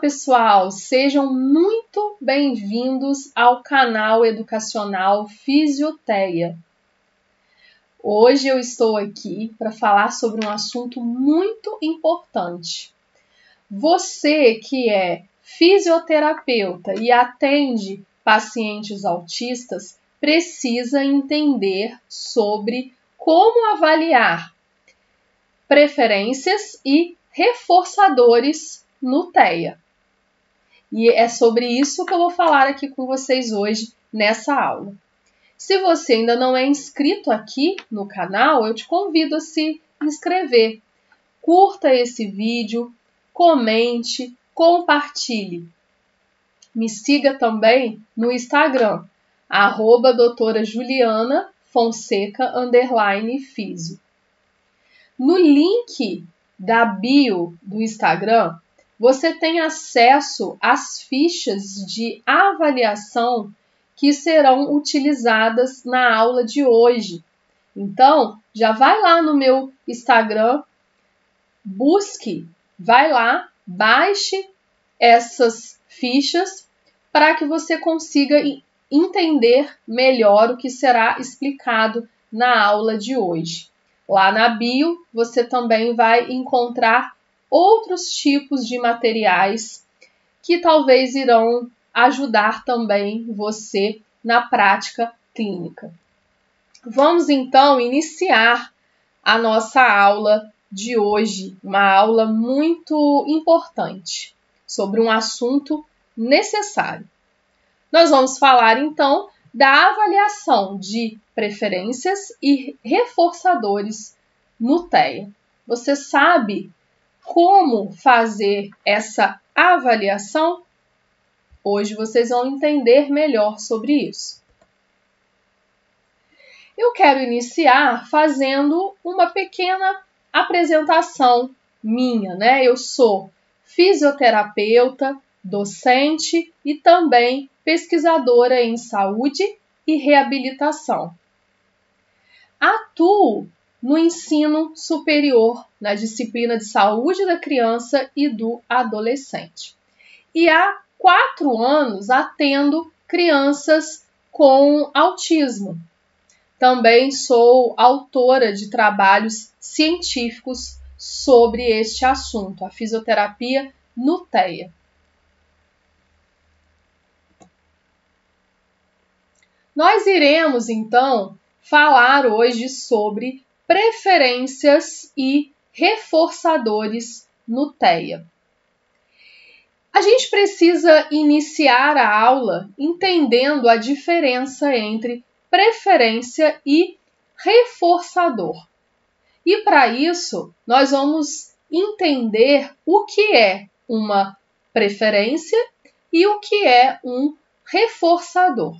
pessoal, sejam muito bem-vindos ao canal educacional Fisioteia. Hoje eu estou aqui para falar sobre um assunto muito importante. Você que é fisioterapeuta e atende pacientes autistas precisa entender sobre como avaliar preferências e reforçadores no TEA. E é sobre isso que eu vou falar aqui com vocês hoje nessa aula. Se você ainda não é inscrito aqui no canal, eu te convido a se inscrever. Curta esse vídeo, comente, compartilhe. Me siga também no Instagram, @doutora_Juliana_Fonseca_Fisio. No link da bio do Instagram, você tem acesso às fichas de avaliação que serão utilizadas na aula de hoje. Então, já vai lá no meu Instagram, vai lá, baixe essas fichas para que você consiga entender melhor o que será explicado na aula de hoje. Lá na bio, você também vai encontrar outros tipos de materiais que talvez irão ajudar também você na prática clínica. Vamos então iniciar a nossa aula de hoje, uma aula muito importante sobre um assunto necessário. Nós vamos falar então da avaliação de preferências e reforçadores no TEA. Você sabe como fazer essa avaliação? Hoje vocês vão entender melhor sobre isso. Eu quero iniciar fazendo uma pequena apresentação minha, né? Eu sou fisioterapeuta, docente e também pesquisadora em saúde e reabilitação. Atuo no ensino superior, na disciplina de saúde da criança e do adolescente. E há 4 anos atendo crianças com autismo. Também sou autora de trabalhos científicos sobre este assunto, a fisioterapia no TEA. Nós iremos, então, falar hoje sobre preferências e reforçadores no TEA. A gente precisa iniciar a aula entendendo a diferença entre preferência e reforçador. E para isso, nós vamos entender o que é uma preferência e o que é um reforçador.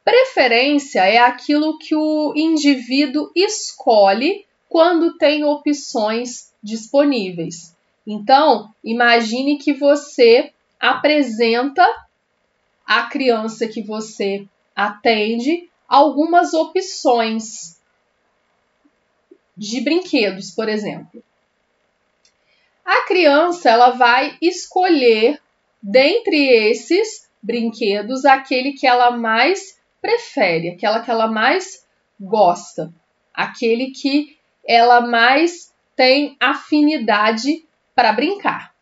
Preferência é aquilo que o indivíduo escolhe quando tem opções disponíveis. Então, imagine que você apresenta à criança que você atende algumas opções de brinquedos, por exemplo. A criança ela vai escolher dentre esses brinquedos aquele que ela mais prefere, aquela que ela mais gosta, aquele que ela mais tem afinidade para brincar.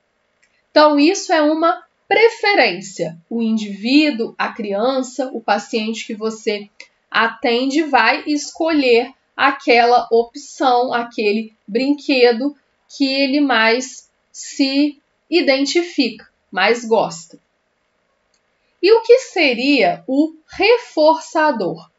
Então, isso é uma preferência. O indivíduo, a criança, o paciente que você atende vai escolher aquela opção, aquele brinquedo que ele mais se identifica, mais gosta. E o que seria o reforçador?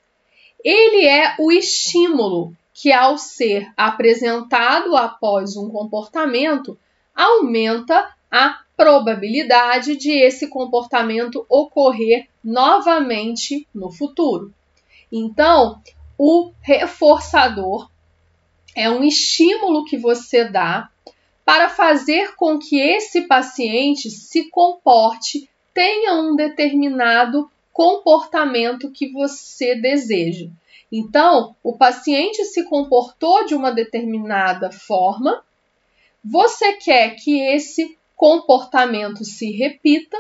Ele é o estímulo que, ao ser apresentado após um comportamento, aumenta a probabilidade de esse comportamento ocorrer novamente no futuro. Então, o reforçador é um estímulo que você dá para fazer com que esse paciente se comporte, tenha um determinado comportamento que você deseja. Então, o paciente se comportou de uma determinada forma, você quer que esse comportamento se repita,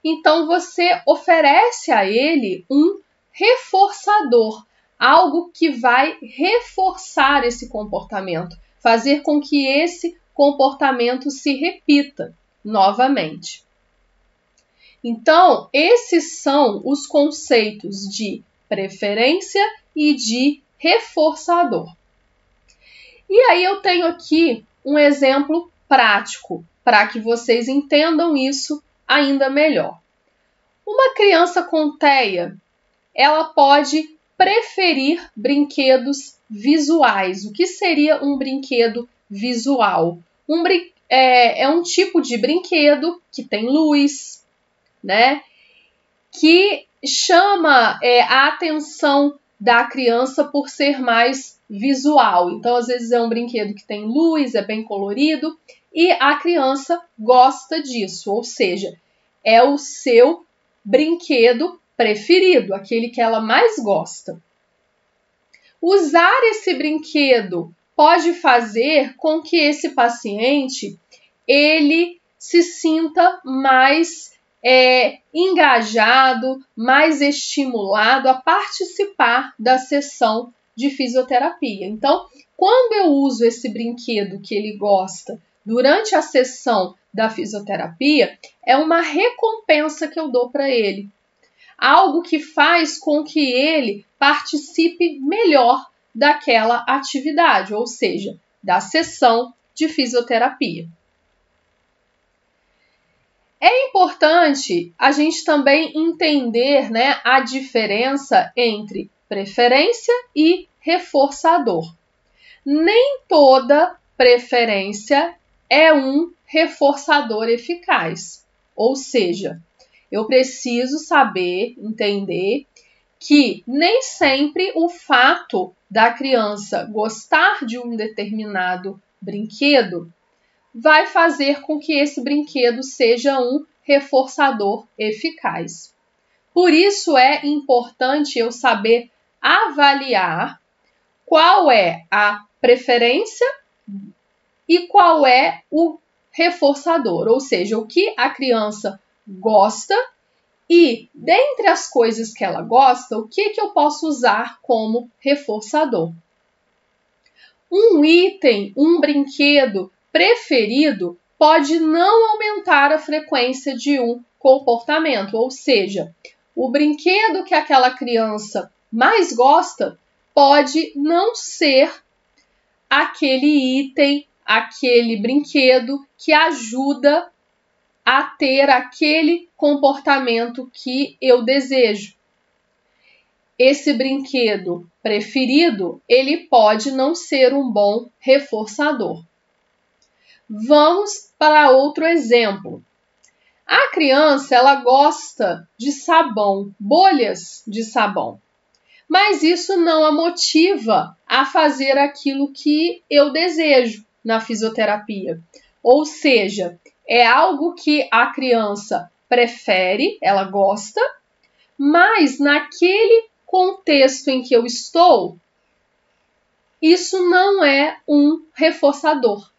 então você oferece a ele um reforçador, algo que vai reforçar esse comportamento, fazer com que esse comportamento se repita novamente. Então, esses são os conceitos de preferência e de reforçador. E aí eu tenho aqui um exemplo prático para que vocês entendam isso ainda melhor. Uma criança com TEA, ela pode preferir brinquedos visuais. O que seria um brinquedo visual? É um tipo de brinquedo que tem luz, né? Que chama a atenção da criança por ser mais visual. Então, às vezes é um brinquedo que tem luz, é bem colorido, e a criança gosta disso, ou seja, é o seu brinquedo preferido, aquele que ela mais gosta. Usar esse brinquedo pode fazer com que esse paciente ele se sinta mais engajado, mais estimulado a participar da sessão de fisioterapia. Então, quando eu uso esse brinquedo que ele gosta durante a sessão da fisioterapia, é uma recompensa que eu dou para ele. Algo que faz com que ele participe melhor daquela atividade, ou seja, da sessão de fisioterapia. É importante a gente também entender, né, a diferença entre preferência e reforçador. Nem toda preferência é um reforçador eficaz. Ou seja, eu preciso saber, entender que nem sempre o fato da criança gostar de um determinado brinquedo vai fazer com que esse brinquedo seja um reforçador eficaz. Por isso é importante eu saber avaliar qual é a preferência e qual é o reforçador, ou seja, o que a criança gosta e, dentre as coisas que ela gosta, o que eu posso usar como reforçador. Um item, um brinquedo preferido pode não aumentar a frequência de um comportamento, ou seja, o brinquedo que aquela criança mais gosta pode não ser aquele item, aquele brinquedo que ajuda a ter aquele comportamento que eu desejo. Esse brinquedo preferido, ele pode não ser um bom reforçador. Vamos para outro exemplo. A criança, ela gosta de sabão, bolhas de sabão. Mas isso não a motiva a fazer aquilo que eu desejo na fisioterapia. Ou seja, é algo que a criança prefere, ela gosta, mas naquele contexto em que eu estou, isso não é um reforçador.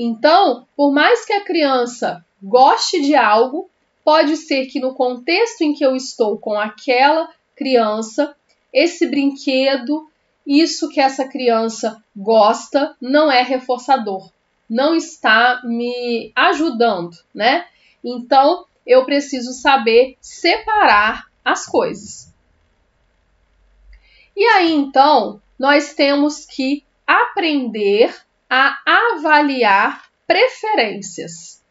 Então, por mais que a criança goste de algo, pode ser que no contexto em que eu estou com aquela criança, esse brinquedo, isso que essa criança gosta, não é reforçador, não está me ajudando, né? Então, eu preciso saber separar as coisas. E aí, então, nós temos que aprender a avaliar preferências.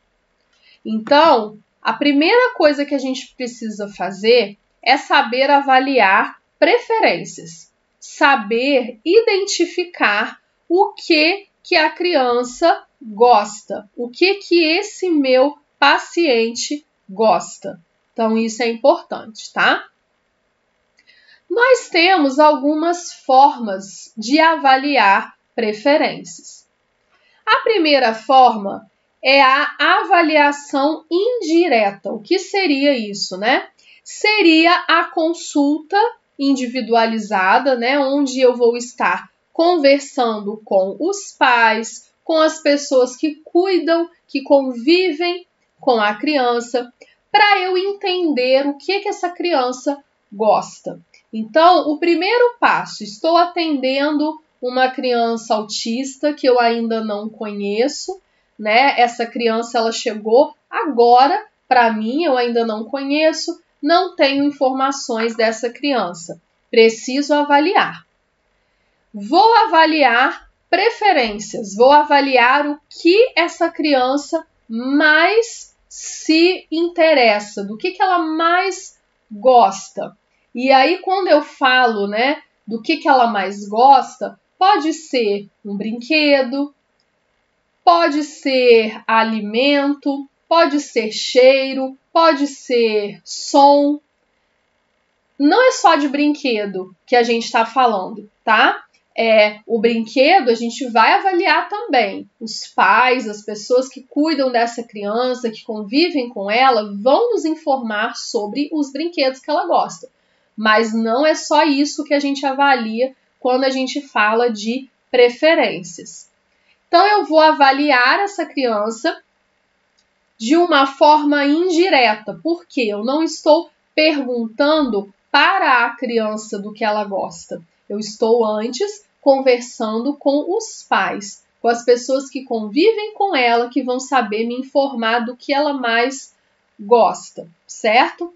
Então, a primeira coisa que a gente precisa fazer é saber avaliar preferências, saber identificar o que a criança gosta, o que esse meu paciente gosta. Então, isso é importante, tá? Nós temos algumas formas de avaliar preferências. A primeira forma é a avaliação indireta. O que seria isso, né? Seria a consulta individualizada, né? Onde eu vou estar conversando com os pais, com as pessoas que cuidam, que convivem com a criança, para eu entender o que essa criança gosta. Então, o primeiro passo, estou atendendo uma criança autista que eu ainda não conheço, né? Essa criança ela chegou agora para mim, eu ainda não conheço, não tenho informações dessa criança. Preciso avaliar. Vou avaliar preferências, vou avaliar o que essa criança mais se interessa, do que ela mais gosta. E aí, quando eu falo, né, do que ela mais gosta, pode ser um brinquedo, pode ser alimento, pode ser cheiro, pode ser som. Não é só de brinquedo que a gente está falando, tá? O brinquedo a gente vai avaliar também. Os pais, as pessoas que cuidam dessa criança, que convivem com ela, vão nos informar sobre os brinquedos que ela gosta. Mas não é só isso que a gente avalia quando a gente fala de preferências. Então, eu vou avaliar essa criança de uma forma indireta, porque eu não estou perguntando para a criança do que ela gosta. Eu estou antes conversando com os pais, com as pessoas que convivem com ela, que vão saber me informar do que ela mais gosta, certo?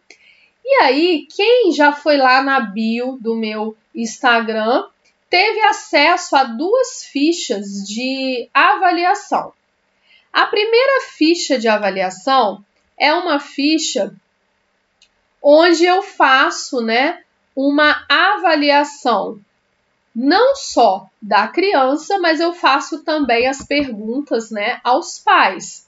E aí, quem já foi lá na bio do meu Instagram teve acesso a 2 fichas de avaliação. A primeira ficha de avaliação é uma ficha onde eu faço, né, uma avaliação não só da criança, mas eu faço também as perguntas, né, aos pais.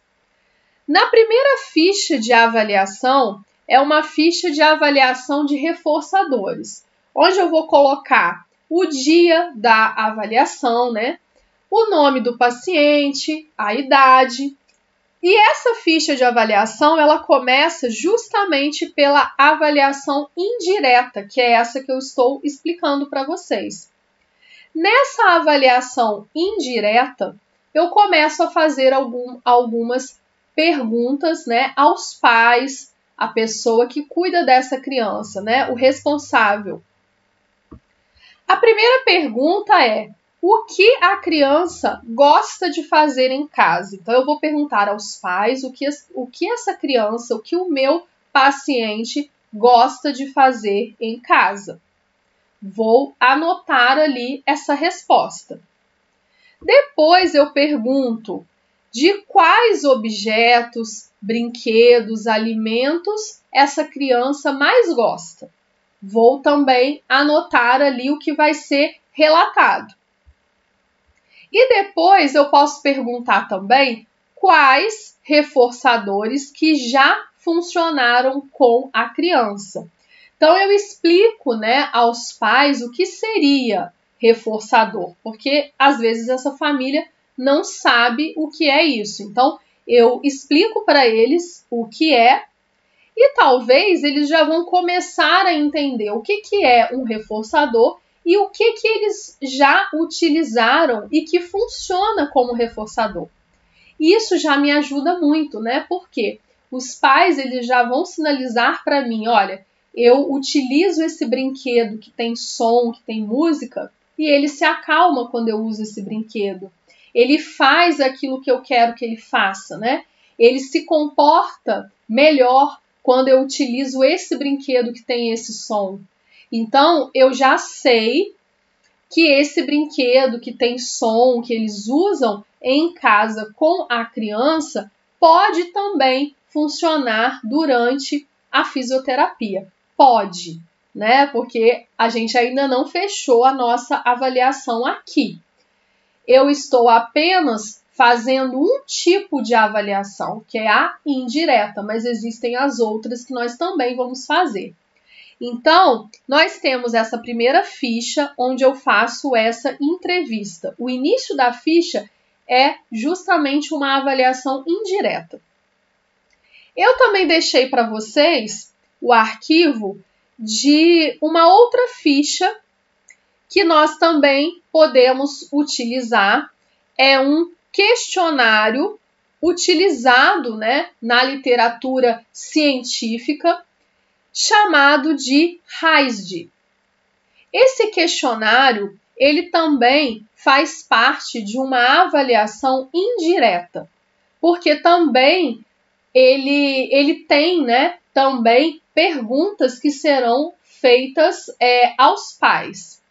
Na primeira ficha de avaliação, é uma ficha de avaliação de reforçadores, onde eu vou colocar o dia da avaliação, né? O nome do paciente, a idade. E essa ficha de avaliação, ela começa justamente pela avaliação indireta, que é essa que eu estou explicando para vocês. Nessa avaliação indireta, eu começo a fazer algumas perguntas, né, aos pais, a pessoa que cuida dessa criança, né, o responsável. A primeira pergunta é: o que a criança gosta de fazer em casa? Então, eu vou perguntar aos pais o que essa criança, o que o meu paciente gosta de fazer em casa. Vou anotar ali essa resposta. Depois eu pergunto de quais objetos, brinquedos, alimentos essa criança mais gosta. Vou também anotar ali o que vai ser relatado. E depois eu posso perguntar também quais reforçadores que já funcionaram com a criança. Então eu explico, né, aos pais o que seria reforçador, porque às vezes essa família não sabe o que é isso. Então eu explico para eles o que é e talvez eles já vão começar a entender o que é um reforçador e o que eles já utilizaram e que funciona como reforçador. Isso já me ajuda muito, né? Porque os pais eles já vão sinalizar para mim, olha, eu utilizo esse brinquedo que tem som, que tem música, e ele se acalma quando eu uso esse brinquedo. Ele faz aquilo que eu quero que ele faça, né? Ele se comporta melhor quando eu utilizo esse brinquedo que tem esse som. Então, eu já sei que esse brinquedo que tem som, que eles usam em casa com a criança, pode também funcionar durante a fisioterapia. Pode, né? Porque a gente ainda não fechou a nossa avaliação aqui. Eu estou apenas fazendo um tipo de avaliação, que é a indireta, mas existem as outras que nós também vamos fazer. Então, nós temos essa primeira ficha onde eu faço essa entrevista. O início da ficha é justamente uma avaliação indireta. Eu também deixei para vocês o arquivo de uma outra ficha que nós também podemos utilizar. É um questionário utilizado, né, na literatura científica, chamado de RAISD. Esse questionário, ele também faz parte de uma avaliação indireta, porque também ele tem, né, também perguntas que serão feitas aos pais.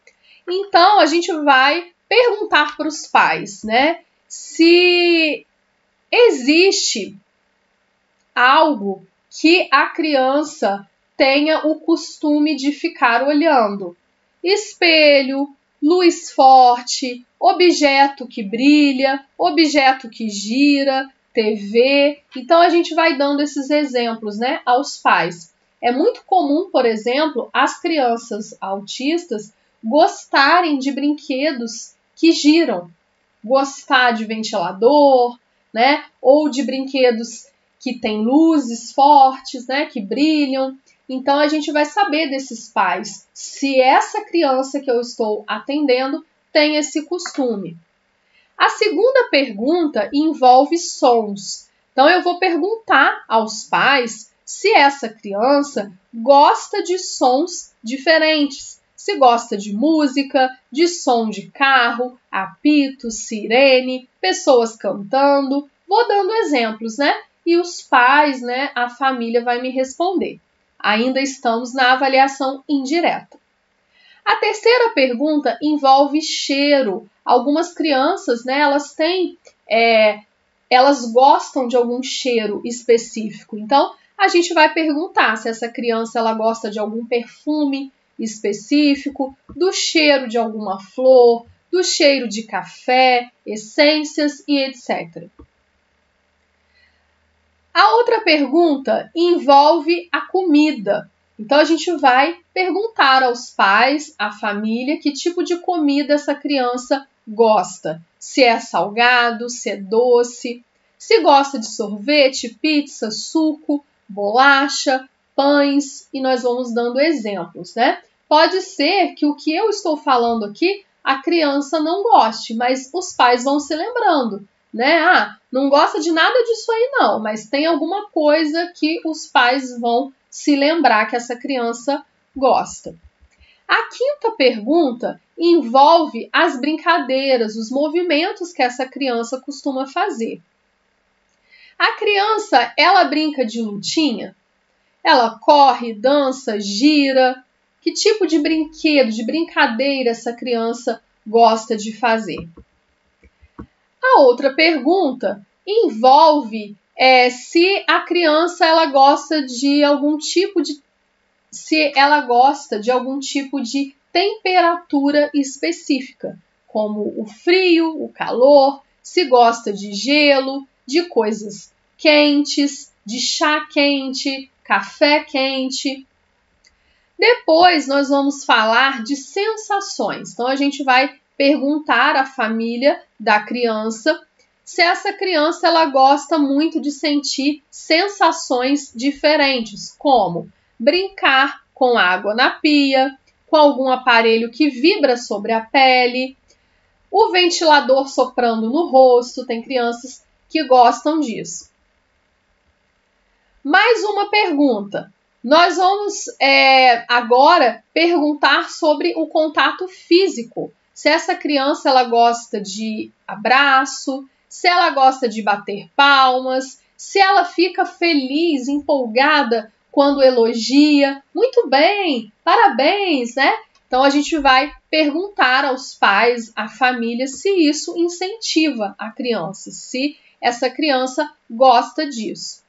Então, a gente vai perguntar para os pais, né, se existe algo que a criança tenha o costume de ficar olhando. Espelho, luz forte, objeto que brilha, objeto que gira, TV. Então, a gente vai dando esses exemplos, né, aos pais. É muito comum, por exemplo, as crianças autistas gostarem de brinquedos que giram. Gostar de ventilador, né, ou de brinquedos que têm luzes fortes, né, que brilham. Então, a gente vai saber desses pais se essa criança que eu estou atendendo tem esse costume. A segunda pergunta envolve sons. Então, eu vou perguntar aos pais se essa criança gosta de sons diferentes. Se gosta de música, de som de carro, apito, sirene, pessoas cantando. Vou dando exemplos, né? E os pais, né, a família vai me responder. Ainda estamos na avaliação indireta. A terceira pergunta envolve cheiro. Algumas crianças, né, elas gostam de algum cheiro específico. Então, a gente vai perguntar se essa criança ela gosta de algum perfume específico, do cheiro de alguma flor, do cheiro de café, essências e etc. A outra pergunta envolve a comida. Então, a gente vai perguntar aos pais, à família, que tipo de comida essa criança gosta. Se é salgado, se é doce, se gosta de sorvete, pizza, suco, bolacha, pães, e nós vamos dando exemplos, né? Pode ser que o que eu estou falando aqui, a criança não goste, mas os pais vão se lembrando, né? Ah, não gosta de nada disso aí não, mas tem alguma coisa que os pais vão se lembrar que essa criança gosta. A quinta pergunta envolve as brincadeiras, os movimentos que essa criança costuma fazer. A criança, ela brinca de lutinha? Ela corre, dança, gira? Que tipo de brinquedo, de brincadeira essa criança gosta de fazer? A outra pergunta envolve se a criança ela gosta de algum tipo de temperatura específica, como o frio, o calor, se gosta de gelo, de coisas quentes, de chá quente, café quente. Depois nós vamos falar de sensações. Então a gente vai perguntar à família da criança se essa criança ela gosta muito de sentir sensações diferentes, como brincar com água na pia, com algum aparelho que vibra sobre a pele, o ventilador soprando no rosto, tem crianças que gostam disso. Mais uma pergunta. Nós vamos agora perguntar sobre o contato físico. Se essa criança ela gosta de abraço, se ela gosta de bater palmas, se ela fica feliz, empolgada quando elogia. Muito bem, parabéns, né? Então a gente vai perguntar aos pais, à família, se isso incentiva a criança, se essa criança gosta disso.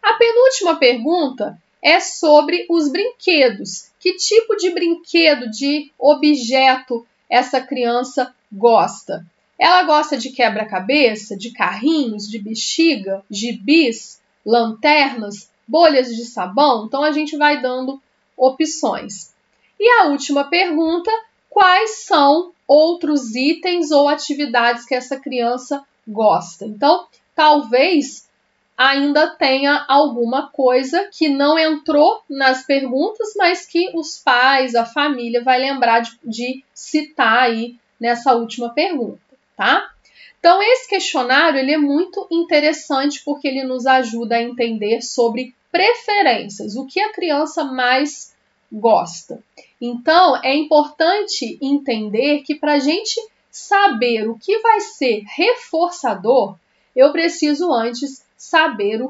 A penúltima pergunta é sobre os brinquedos. Que tipo de brinquedo, de objeto essa criança gosta? Ela gosta de quebra-cabeça, de carrinhos, de bexiga, gibis, lanternas, bolhas de sabão? Então, a gente vai dando opções. E a última pergunta, quais são outros itens ou atividades que essa criança gosta? Então, talvez ainda tenha alguma coisa que não entrou nas perguntas, mas que os pais, a família vai lembrar de citar aí nessa última pergunta, tá? Então, Então, esse questionário ele é muito interessante porque ele nos ajuda a entender sobre preferências, o que a criança mais gosta. Então, é importante entender que para a gente saber o que vai ser reforçador, eu preciso antes saber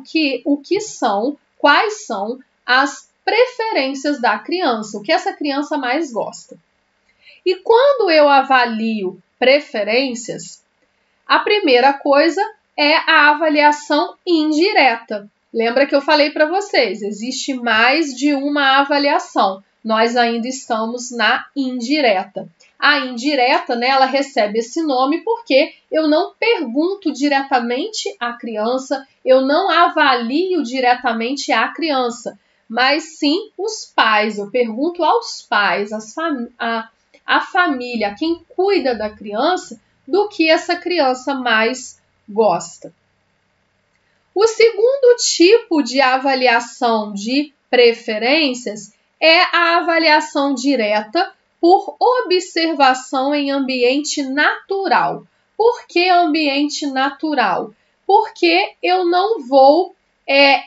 quais são as preferências da criança, o que essa criança mais gosta. E quando eu avalio preferências, a primeira coisa é a avaliação indireta. Lembra que eu falei para vocês, existe mais de uma avaliação. Nós ainda estamos na indireta. A indireta, né, ela recebe esse nome porque eu não pergunto diretamente à criança, eu não avalio diretamente a criança, mas sim os pais. Eu pergunto aos pais, a família, quem cuida da criança, do que essa criança mais gosta. O segundo tipo de avaliação de preferências é a avaliação direta por observação em ambiente natural. Por que ambiente natural? Porque eu não vou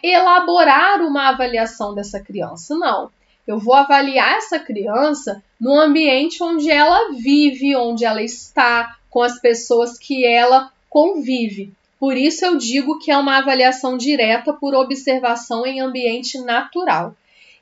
elaborar uma avaliação dessa criança, não. Eu vou avaliar essa criança no ambiente onde ela vive, onde ela está, com as pessoas que ela convive. Por isso eu digo que é uma avaliação direta por observação em ambiente natural.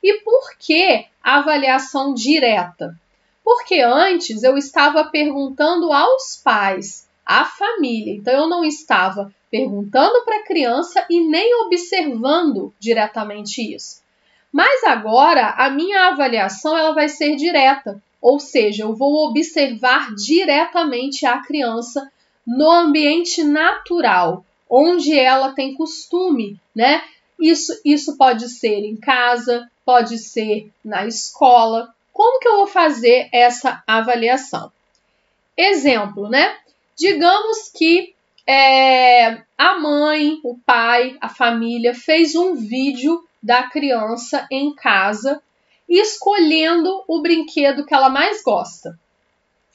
E por que avaliação direta? Porque antes eu estava perguntando aos pais, à família. Então eu não estava perguntando para a criança e nem observando diretamente isso. Mas agora a minha avaliação ela vai ser direta, ou seja, eu vou observar diretamente a criança no ambiente natural, onde ela tem costume, né? Isso pode ser em casa, pode ser na escola. Como que eu vou fazer essa avaliação? Exemplo, né? Digamos que a mãe, o pai, a família fez um vídeo da criança em casa, escolhendo o brinquedo que ela mais gosta.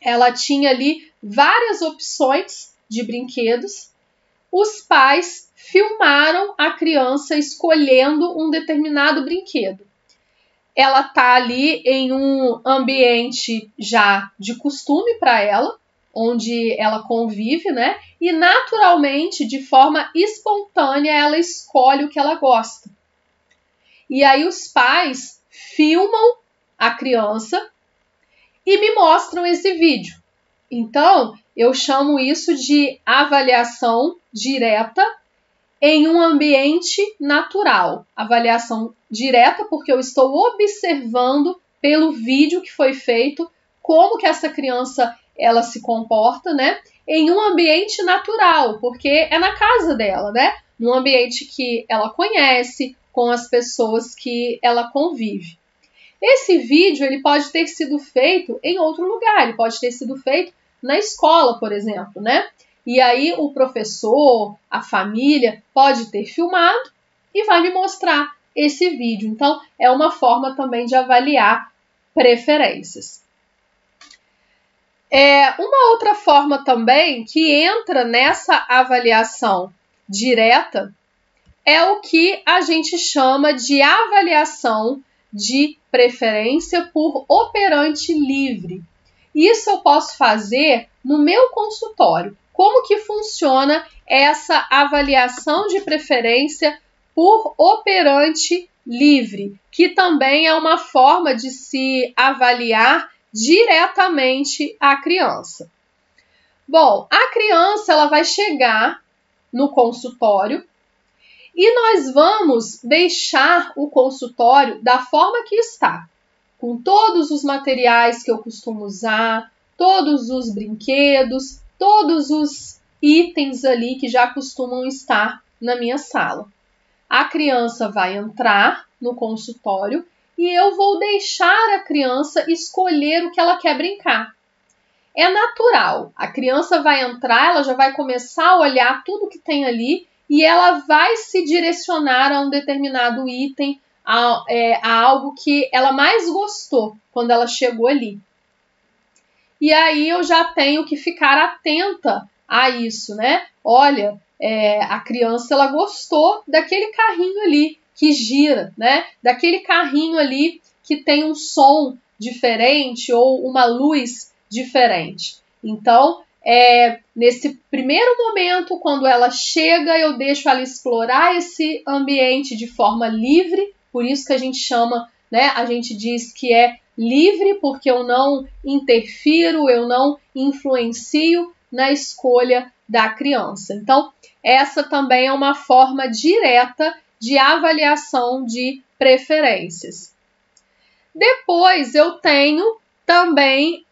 Ela tinha ali várias opções de brinquedos. Os pais filmaram a criança escolhendo um determinado brinquedo. Ela está ali em um ambiente já de costume para ela, onde ela convive, né? E naturalmente, de forma espontânea, ela escolhe o que ela gosta. E aí os pais filmam a criança e me mostram esse vídeo. Então, eu chamo isso de avaliação direta em um ambiente natural. Avaliação direta porque eu estou observando pelo vídeo que foi feito como que essa criança ela se comporta, né? Em um ambiente natural, porque é na casa dela, né? Num ambiente que ela conhece, com as pessoas que ela convive. Esse vídeo ele pode ter sido feito em outro lugar, ele pode ter sido feito na escola, por exemplo, né? E aí o professor, a família, pode ter filmado e vai me mostrar esse vídeo. Então, é uma forma também de avaliar preferências. Uma outra forma também que entra nessa avaliação direta é o que a gente chama de avaliação de preferência por operante livre. Isso eu posso fazer no meu consultório. Como que funciona essa avaliação de preferência por operante livre, que também é uma forma de se avaliar diretamente a criança. Bom, a criança ela vai chegar no consultório e nós vamos deixar o consultório da forma que está, com todos os materiais que eu costumo usar, todos os brinquedos, todos os itens ali que já costumam estar na minha sala. A criança vai entrar no consultório e eu vou deixar a criança escolher o que ela quer brincar. É natural, a criança vai entrar, ela já vai começar a olhar tudo que tem ali e ela vai se direcionar a um determinado item, a algo que ela mais gostou quando ela chegou ali. E aí eu já tenho que ficar atenta a isso, né? Olha, a criança ela gostou daquele carrinho ali que gira, né? Daquele carrinho ali que tem um som diferente ou uma luz diferente. Então, nesse primeiro momento, quando ela chega, eu deixo ela explorar esse ambiente de forma livre, por isso que a gente chama, né? A gente diz que é livre, porque eu não interfiro, eu não influencio na escolha da criança. Então, essa também é uma forma direta de avaliação de preferências. Depois eu tenho também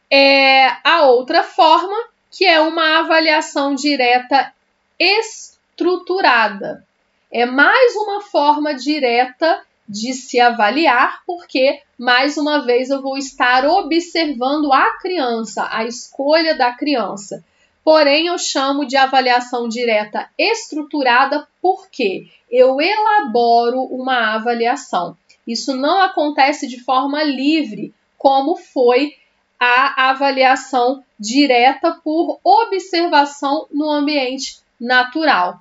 a outra forma, que é uma avaliação direta estruturada. É mais uma forma direta de se avaliar, porque, mais uma vez, eu vou estar observando a criança, a escolha da criança. Porém, eu chamo de avaliação direta estruturada porque eu elaboro uma avaliação. Isso não acontece de forma livre, como foi a avaliação direta por observação no ambiente natural.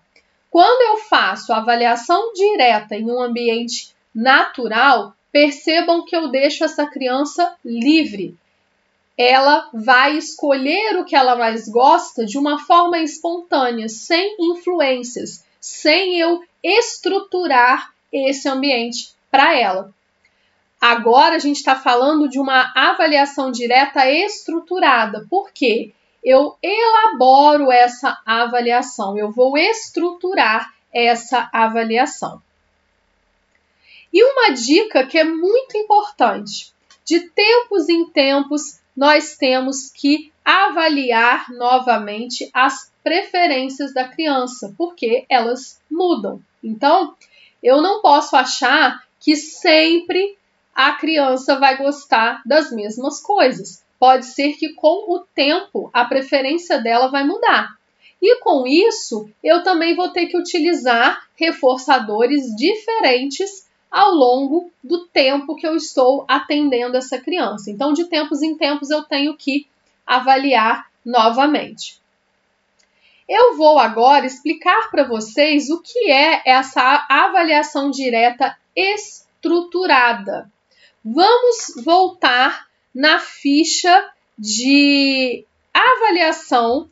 Quando eu faço avaliação direta em um ambiente natural, percebam que eu deixo essa criança livre. Ela vai escolher o que ela mais gosta de uma forma espontânea, sem influências, sem eu estruturar esse ambiente para ela. Agora a gente está falando de uma avaliação direta estruturada. Por quê? Eu elaboro essa avaliação, eu vou estruturar essa avaliação. E uma dica que é muito importante: de tempos em tempos, nós temos que avaliar novamente as preferências da criança, porque elas mudam. Então, eu não posso achar que sempre a criança vai gostar das mesmas coisas. Pode ser que com o tempo a preferência dela vai mudar. E com isso, eu também vou ter que utilizar reforçadores diferentes ao longo do tempo que eu estou atendendo essa criança. Então, de tempos em tempos, eu tenho que avaliar novamente. Eu vou agora explicar para vocês o que é essa avaliação direta estruturada. Vamos voltar na ficha de avaliação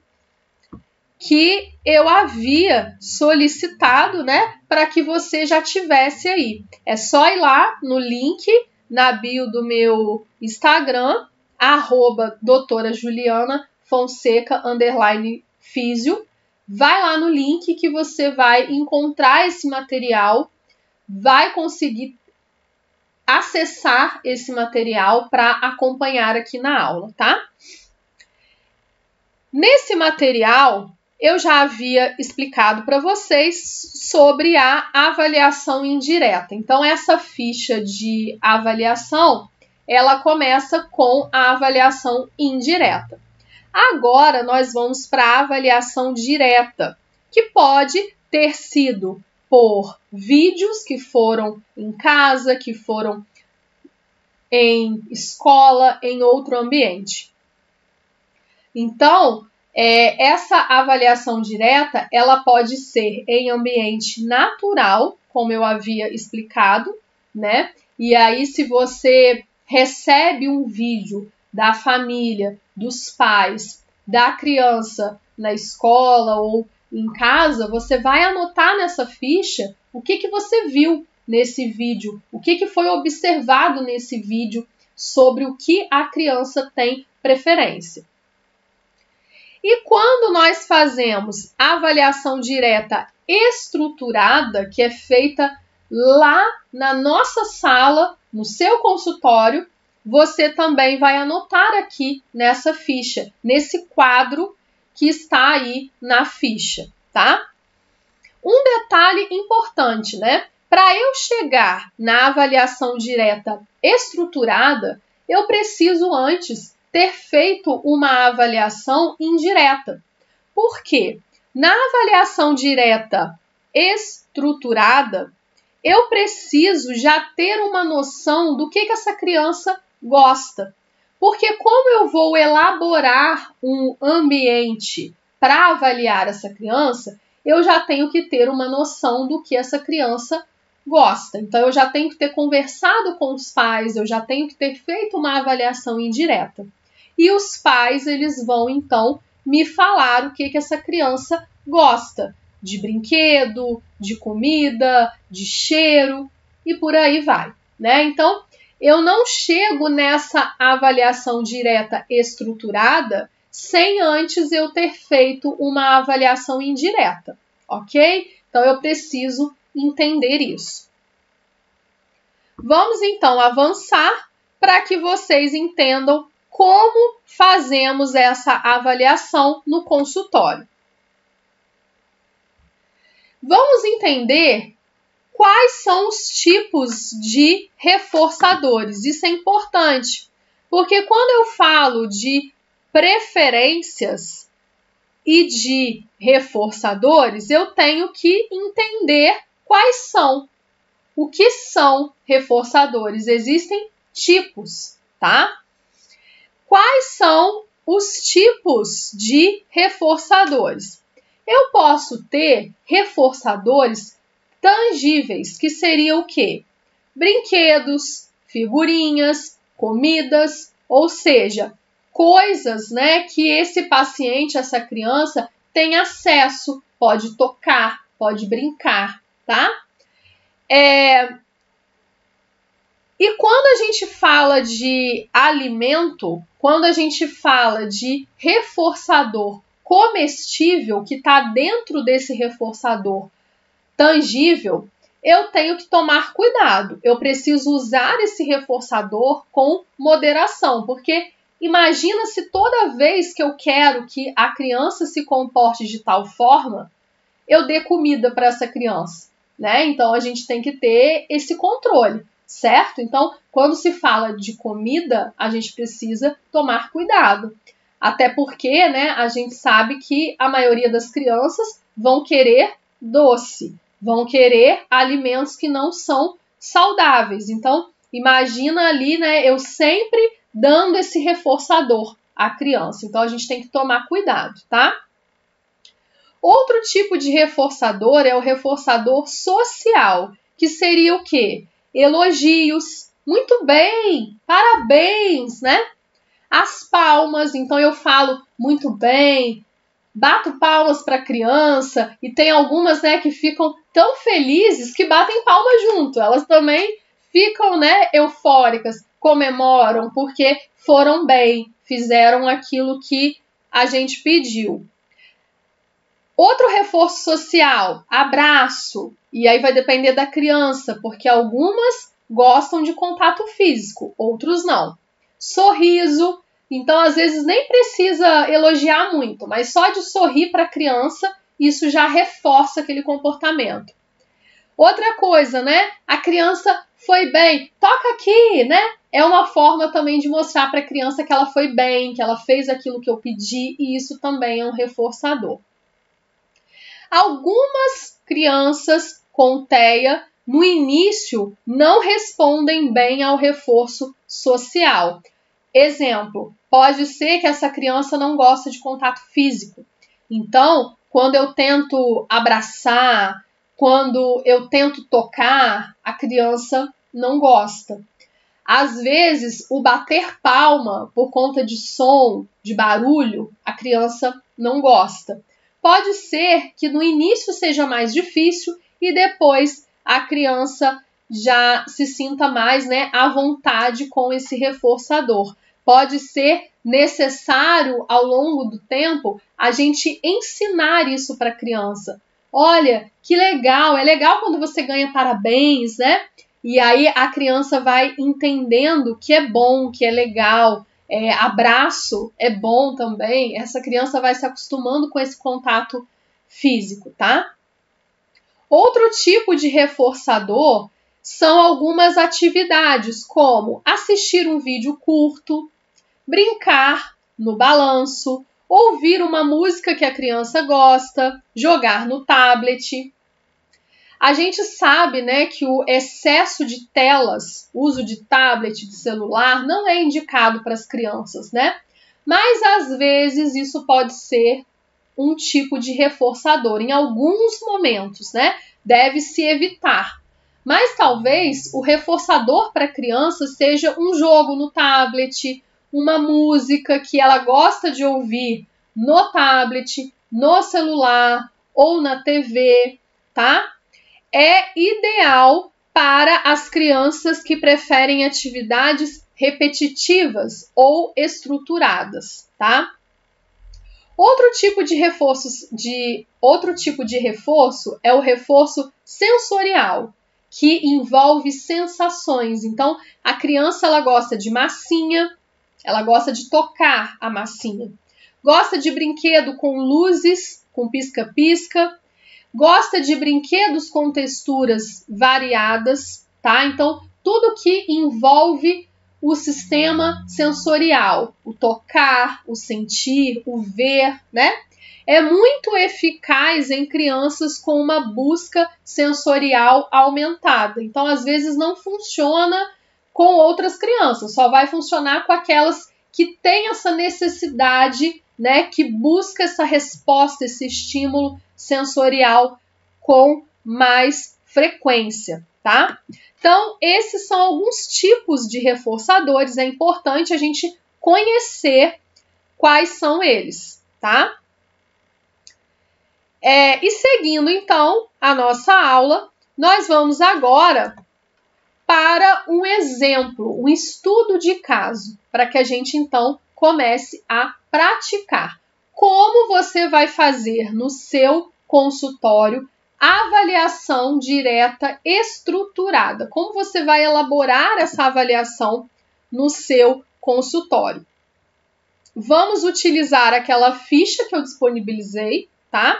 que eu havia solicitado, né, para que você já tivesse aí. É só ir lá no link na bio do meu Instagram, @doutora_Juliana_Fonseca_Físio. Vai lá no link que você vai encontrar esse material, vai conseguir acessar esse material para acompanhar aqui na aula, tá? Nesse material, eu já havia explicado para vocês sobre a avaliação indireta. Então, essa ficha de avaliação, ela começa com a avaliação indireta. Agora, nós vamos para a avaliação direta, que pode ter sido por vídeos que foram em casa, que foram em escola, em outro ambiente. Então, essa avaliação direta, ela pode ser em ambiente natural, como eu havia explicado, né? E aí, se você recebe um vídeo da família, dos pais, da criança na escola ou em casa, você vai anotar nessa ficha o que você viu nesse vídeo, o que foi observado nesse vídeo sobre o que a criança tem preferência. E quando nós fazemos a avaliação direta estruturada, que é feita lá na nossa sala, no seu consultório, você também vai anotar aqui nessa ficha, nesse quadro que está aí na ficha, tá? Um detalhe importante, né? Para eu chegar na avaliação direta estruturada, eu preciso antes ter feito uma avaliação indireta. Por quê? Na avaliação direta estruturada, eu preciso já ter uma noção do que essa criança gosta. Porque como eu vou elaborar um ambiente para avaliar essa criança, eu já tenho que ter uma noção do que essa criança gosta. Então, eu já tenho que ter conversado com os pais, eu já tenho que ter feito uma avaliação indireta. E os pais, eles vão, então, me falar o que essa criança gosta. De brinquedo, de comida, de cheiro e por aí vai, né? Então, eu não chego nessa avaliação direta estruturada sem antes eu ter feito uma avaliação indireta, ok? Então, eu preciso entender isso. Vamos, então, avançar para que vocês entendam como fazemos essa avaliação no consultório. Vamos entender quais são os tipos de reforçadores. Isso é importante, porque quando eu falo de preferências e de reforçadores, eu tenho que entender quais são. O que são reforçadores? Existem tipos, tá? Quais são os tipos de reforçadores? Eu posso ter reforçadores tangíveis, que seria o quê? Brinquedos, figurinhas, comidas, ou seja, coisas, né, que esse paciente, essa criança, tem acesso, pode tocar, pode brincar, tá? E quando a gente fala de alimento, quando a gente fala de reforçador comestível, que está dentro desse reforçador tangível, eu tenho que tomar cuidado. Eu preciso usar esse reforçador com moderação, porque imagina se toda vez que eu quero que a criança se comporte de tal forma, eu dê comida para essa criança, né? Então, a gente tem que ter esse controle, certo? Então, quando se fala de comida, a gente precisa tomar cuidado. Até porque, né, a gente sabe que a maioria das crianças vão querer doce, vão querer alimentos que não são saudáveis. Então, imagina ali, né, eu sempre dando esse reforçador à criança. Então, a gente tem que tomar cuidado, tá? Outro tipo de reforçador é o reforçador social, que seria o quê? Elogios, muito bem, parabéns, né? As palmas, então eu falo muito bem, bato palmas para a criança e tem algumas, né, que ficam tão felizes que batem palmas junto. Elas também ficam, né, eufóricas, comemoram porque foram bem, fizeram aquilo que a gente pediu. Outro reforço social, abraço, e aí vai depender da criança, porque algumas gostam de contato físico, outros não. Sorriso, então às vezes nem precisa elogiar muito, mas só de sorrir para a criança, isso já reforça aquele comportamento. Outra coisa, né? A criança foi bem, toca aqui, né? É uma forma também de mostrar para a criança que ela foi bem, que ela fez aquilo que eu pedi, e isso também é um reforçador. Algumas crianças com TEA, no início, não respondem bem ao reforço social. Exemplo, pode ser que essa criança não gosta de contato físico. Então, quando eu tento abraçar, quando eu tento tocar, a criança não gosta. Às vezes, o bater palma por conta de som, de barulho, a criança não gosta. Pode ser que no início seja mais difícil e depois a criança já se sinta mais, né, à vontade com esse reforçador. Pode ser necessário, ao longo do tempo, a gente ensinar isso para a criança. Olha, que legal, é legal quando você ganha parabéns, né? E aí a criança vai entendendo que é bom, que é legal. Abraço é bom também. Essa criança vai se acostumando com esse contato físico, tá? Outro tipo de reforçador são algumas atividades, como assistir um vídeo curto, brincar no balanço, ouvir uma música que a criança gosta, jogar no tablet. A gente sabe, né, que o excesso de telas, uso de tablet, de celular, não é indicado para as crianças, né? Mas às vezes isso pode ser um tipo de reforçador. Em alguns momentos, né? Deve-se evitar. Mas talvez o reforçador para a criança seja um jogo no tablet, uma música que ela gosta de ouvir no tablet, no celular ou na TV, tá? É ideal para as crianças que preferem atividades repetitivas ou estruturadas, tá? Outro tipo de reforço é o reforço sensorial, que envolve sensações. Então, a criança ela gosta de massinha, ela gosta de tocar a massinha, gosta de brinquedo com luzes, com pisca-pisca, gosta de brinquedos com texturas variadas, tá? Então, tudo que envolve o sistema sensorial, o tocar, o sentir, o ver, né? É muito eficaz em crianças com uma busca sensorial aumentada. Então, às vezes, não funciona com outras crianças, só vai funcionar com aquelas que têm essa necessidade, né? Que busca essa resposta, esse estímulo sensorial com mais frequência, tá? Então, esses são alguns tipos de reforçadores. É importante a gente conhecer quais são eles, tá? E seguindo, então, a nossa aula, nós vamos agora para um exemplo, um estudo de caso, para que a gente, então, comece a praticar. Como você vai fazer no seu consultório avaliação direta estruturada? Como você vai elaborar essa avaliação no seu consultório? Vamos utilizar aquela ficha que eu disponibilizei, tá?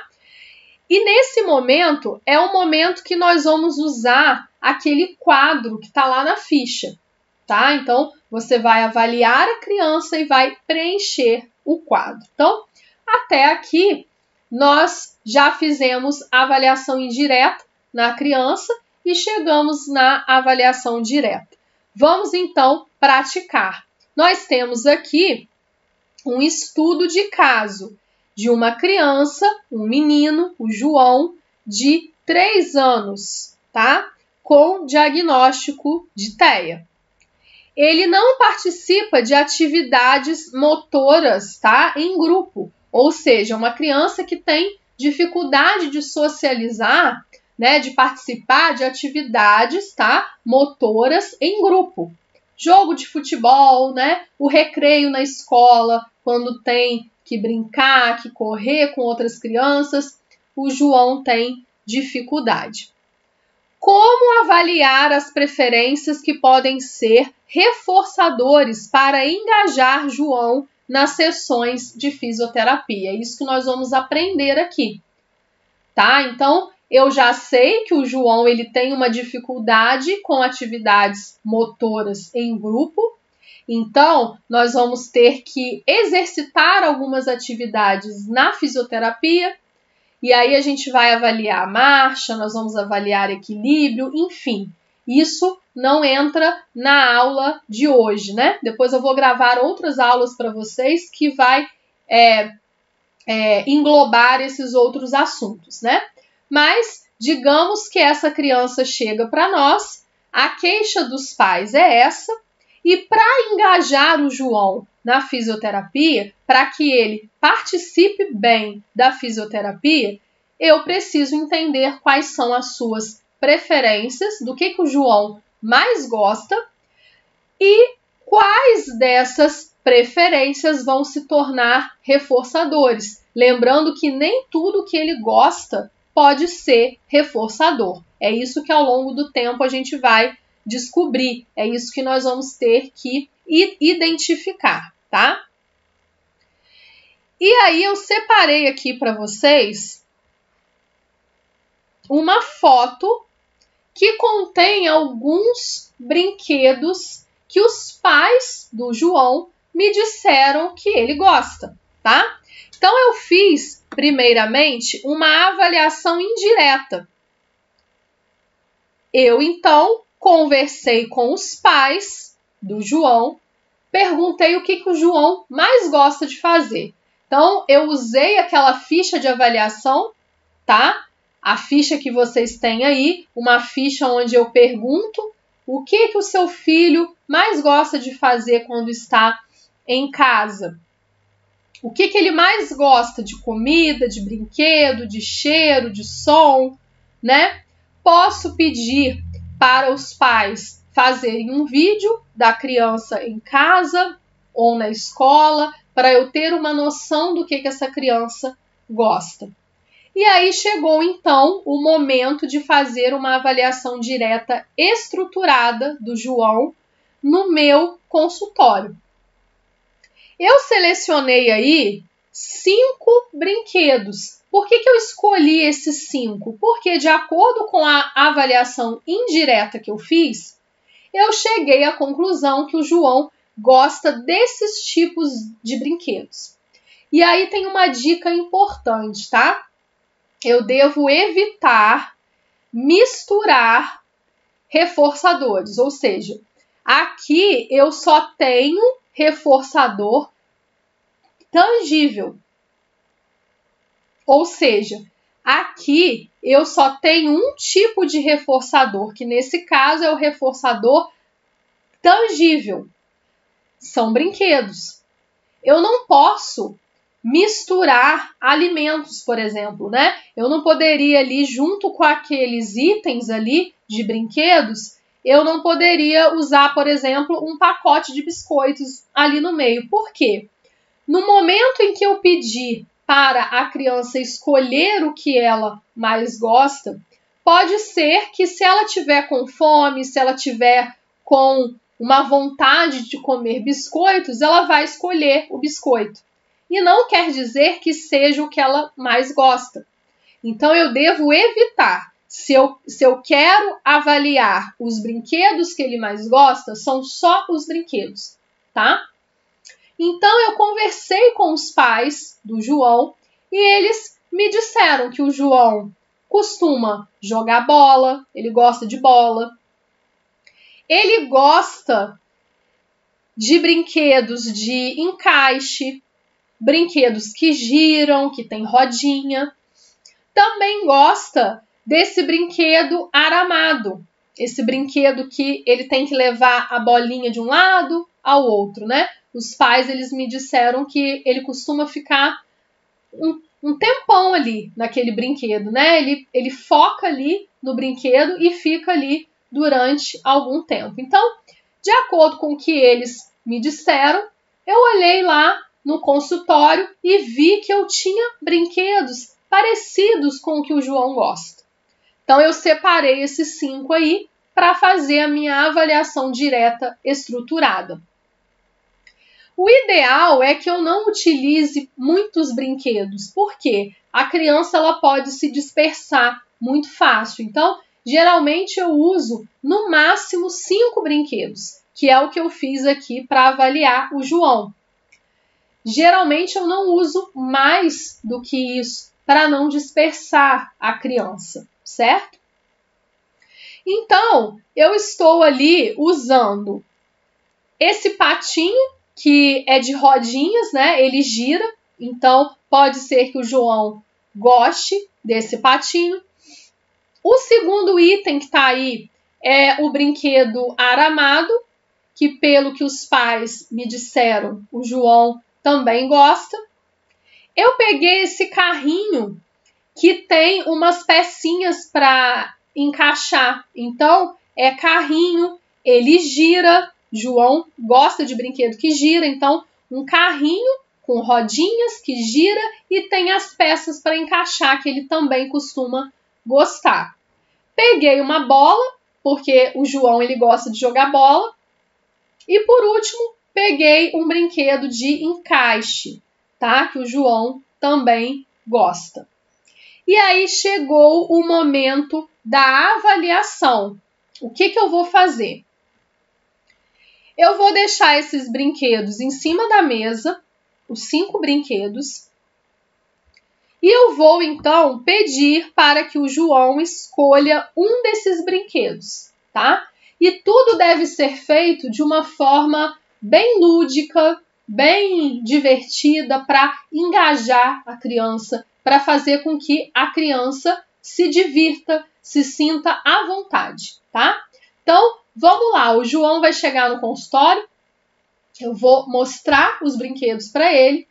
E nesse momento, é o momento que nós vamos usar aquele quadro que está lá na ficha, tá? Então, você vai avaliar a criança e vai preencher o quadro. Então, até aqui, nós já fizemos a avaliação indireta na criança e chegamos na avaliação direta. Vamos, então, praticar. Nós temos aqui um estudo de caso de uma criança, um menino, o João, de 3 anos, tá? Com diagnóstico de TEA. Ele não participa de atividades motoras, tá? Em grupo, ou seja, uma criança que tem dificuldade de socializar, né? De participar de atividades, tá? Motoras em grupo. Jogo de futebol, né? O recreio na escola, quando tem que brincar, que correr com outras crianças, o João tem dificuldade. Como avaliar as preferências que podem ser reforçadores para engajar João nas sessões de fisioterapia? É isso que nós vamos aprender aqui, tá? Então, eu já sei que o João ele tem uma dificuldade com atividades motoras em grupo. Então, nós vamos ter que exercitar algumas atividades na fisioterapia, e aí a gente vai avaliar a marcha, nós vamos avaliar equilíbrio, enfim. Isso não entra na aula de hoje, né? Depois eu vou gravar outras aulas para vocês que vai englobar esses outros assuntos, né? Mas, digamos que essa criança chega para nós, a queixa dos pais é essa, e para engajar o João na fisioterapia, para que ele participe bem da fisioterapia, eu preciso entender quais são as suas preferências, do que o João mais gosta e quais dessas preferências vão se tornar reforçadores. Lembrando que nem tudo que ele gosta pode ser reforçador. É isso que ao longo do tempo a gente vai descobrir. É isso que nós vamos ter que identificar, tá? E aí eu separei aqui para vocês uma foto que contém alguns brinquedos que os pais do João me disseram que ele gosta, tá? Então eu fiz, primeiramente, uma avaliação indireta. Eu, então, conversei com os pais do João, perguntei o que o João mais gosta de fazer. Então, eu usei aquela ficha de avaliação, tá? A ficha que vocês têm aí, uma ficha onde eu pergunto o que o seu filho mais gosta de fazer quando está em casa. O que ele mais gosta de comida, de brinquedo, de cheiro, de som, né? Posso pedir para os pais fazerem um vídeo da criança em casa ou na escola, para eu ter uma noção do que essa criança gosta. E aí chegou então o momento de fazer uma avaliação direta estruturada do João no meu consultório. Eu selecionei aí 5 brinquedos. Por que eu escolhi esses 5? Porque, de acordo com a avaliação indireta que eu fiz, eu cheguei à conclusão que o João gosta desses tipos de brinquedos. E aí tem uma dica importante, tá? Eu devo evitar misturar reforçadores, ou seja, aqui eu só tenho reforçador tangível. Ou seja, aqui eu só tenho um tipo de reforçador, que nesse caso é o reforçador tangível. São brinquedos. Eu não posso misturar alimentos, por exemplo, né? Eu não poderia ali, junto com aqueles itens ali de brinquedos, eu não poderia usar, por exemplo, um pacote de biscoitos ali no meio. Por quê? No momento em que eu pedir para a criança escolher o que ela mais gosta, pode ser que se ela tiver com fome, se ela tiver com uma vontade de comer biscoitos, ela vai escolher o biscoito. E não quer dizer que seja o que ela mais gosta. Então, eu devo evitar. Se eu quero avaliar os brinquedos que ele mais gosta, são só os brinquedos, tá? Então, eu conversei com os pais do João e eles me disseram que o João costuma jogar bola, ele gosta de bola. Ele gosta de brinquedos de encaixe, brinquedos que giram, que tem rodinha. Também gosta desse brinquedo aramado, esse brinquedo que ele tem que levar a bolinha de um lado ao outro, né? Os pais, eles me disseram que ele costuma ficar um tempão ali naquele brinquedo, né? Ele foca ali no brinquedo e fica ali durante algum tempo. Então, de acordo com o que eles me disseram, eu olhei lá no consultório e vi que eu tinha brinquedos parecidos com o que o João gosta. Então, eu separei esses 5 aí para fazer a minha avaliação direta estruturada. O ideal é que eu não utilize muitos brinquedos, porque a criança ela pode se dispersar muito fácil. Então, geralmente eu uso no máximo 5 brinquedos, que é o que eu fiz aqui para avaliar o João. Geralmente eu não uso mais do que isso para não dispersar a criança, certo? Então, eu estou ali usando esse patinho que é de rodinhas, né? Ele gira, então pode ser que o João goste desse patinho. O segundo item que está aí é o brinquedo aramado, que pelo que os pais me disseram, o João também gosta. Eu peguei esse carrinho que tem umas pecinhas para encaixar. Então, é carrinho, ele gira. João gosta de brinquedo que gira, então um carrinho com rodinhas que gira e tem as peças para encaixar, que ele também costuma gostar. Peguei uma bola, porque o João ele gosta de jogar bola. E por último, peguei um brinquedo de encaixe, tá? Que o João também gosta. E aí chegou o momento da avaliação. O que eu vou fazer? Eu vou deixar esses brinquedos em cima da mesa, os 5 brinquedos, e eu vou então pedir para que o João escolha um desses brinquedos, tá? E tudo deve ser feito de uma forma bem lúdica, bem divertida para engajar a criança, para fazer com que a criança se divirta, se sinta à vontade, tá? Então, vamos lá, o João vai chegar no consultório, eu vou mostrar os brinquedos para ele,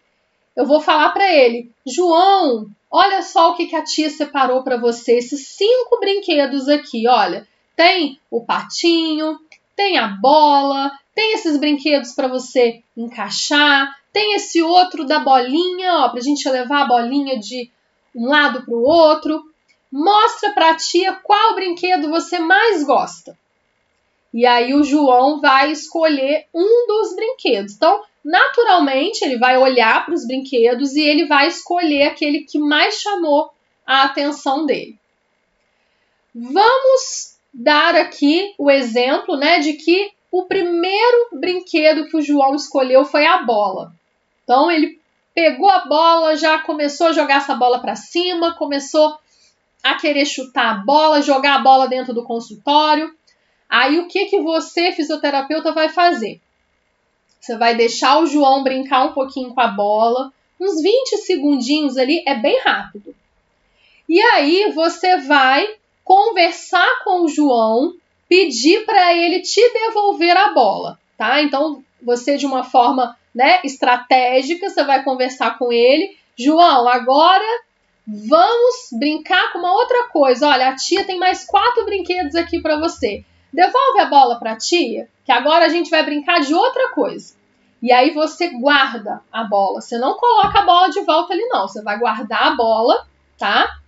eu vou falar para ele, João, olha só o que a tia separou para você, esses 5 brinquedos aqui, olha, tem o patinho, tem a bola, tem esses brinquedos para você encaixar, tem esse outro da bolinha, ó, para a gente levar a bolinha de um lado para o outro. Mostra para a tia qual brinquedo você mais gosta. E aí o João vai escolher um dos brinquedos. Então, naturalmente, ele vai olhar para os brinquedos e ele vai escolher aquele que mais chamou a atenção dele. Vamos dar aqui o exemplo, né, de que o primeiro brinquedo que o João escolheu foi a bola. Então, ele pegou a bola, já começou a jogar essa bola para cima, começou a querer chutar a bola, jogar a bola dentro do consultório. Aí, o que você, fisioterapeuta, vai fazer? Você vai deixar o João brincar um pouquinho com a bola, uns 20 segundinhos ali, é bem rápido. E aí, você vai conversar com o João, pedir para ele te devolver a bola, tá? Então, você de uma forma, né, estratégica, você vai conversar com ele. João, agora vamos brincar com uma outra coisa. Olha, a tia tem mais 4 brinquedos aqui para você. Devolve a bola para a tia, que agora a gente vai brincar de outra coisa. E aí você guarda a bola. Você não coloca a bola de volta ali, não. Você vai guardar a bola, tá?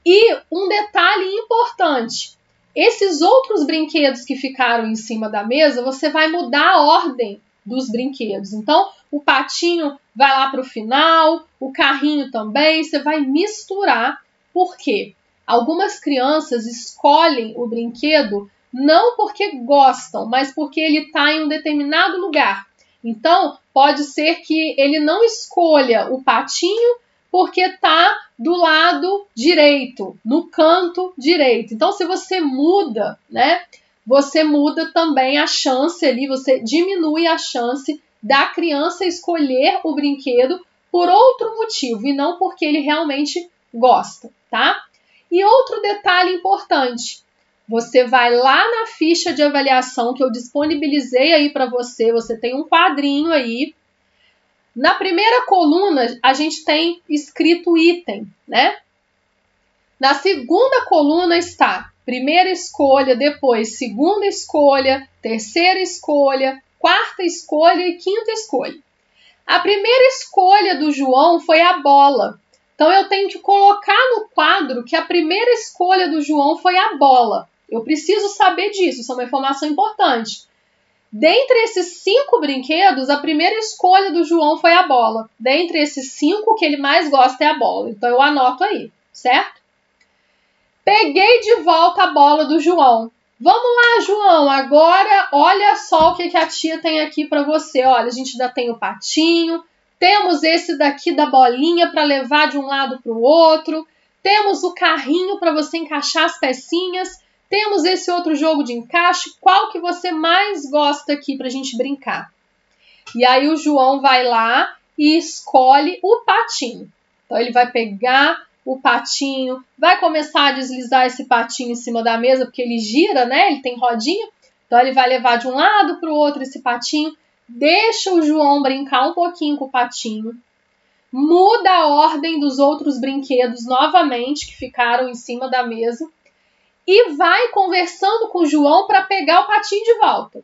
E um detalhe importante. Esses outros brinquedos que ficaram em cima da mesa, você vai mudar a ordem dos brinquedos. Então, o patinho vai lá para o final, o carrinho também, você vai misturar. Por quê? Algumas crianças escolhem o brinquedo não porque gostam, mas porque ele está em um determinado lugar. Então, pode ser que ele não escolha o patinho porque está do lado direito, no canto direito. Então, se você muda, né, você muda também a chance ali, você diminui a chance da criança escolher o brinquedo por outro motivo e não porque ele realmente gosta, tá? E outro detalhe importante, você vai lá na ficha de avaliação que eu disponibilizei aí para você, você tem um quadrinho aí. Na primeira coluna, a gente tem escrito item, né? Na segunda coluna está primeira escolha, depois segunda escolha, terceira escolha, quarta escolha e quinta escolha. A primeira escolha do João foi a bola. Então, eu tenho que colocar no quadro que a primeira escolha do João foi a bola. Eu preciso saber disso, isso é uma informação importante. Dentre esses 5 brinquedos, a primeira escolha do João foi a bola. Dentre esses 5, o que ele mais gosta é a bola. Então, eu anoto aí, certo? Peguei de volta a bola do João. Vamos lá, João, agora olha só o que a tia tem aqui para você. Olha, a gente ainda tem o patinho, temos esse daqui da bolinha para levar de um lado para o outro, temos o carrinho para você encaixar as pecinhas, temos esse outro jogo de encaixe, qual que você mais gosta aqui para a gente brincar? E aí o João vai lá e escolhe o patinho. Então ele vai pegar o patinho, vai começar a deslizar esse patinho em cima da mesa, porque ele gira, né? Ele tem rodinha. Então ele vai levar de um lado para o outro esse patinho, deixa o João brincar um pouquinho com o patinho, muda a ordem dos outros brinquedos novamente que ficaram em cima da mesa e vai conversando com o João para pegar o patinho de volta.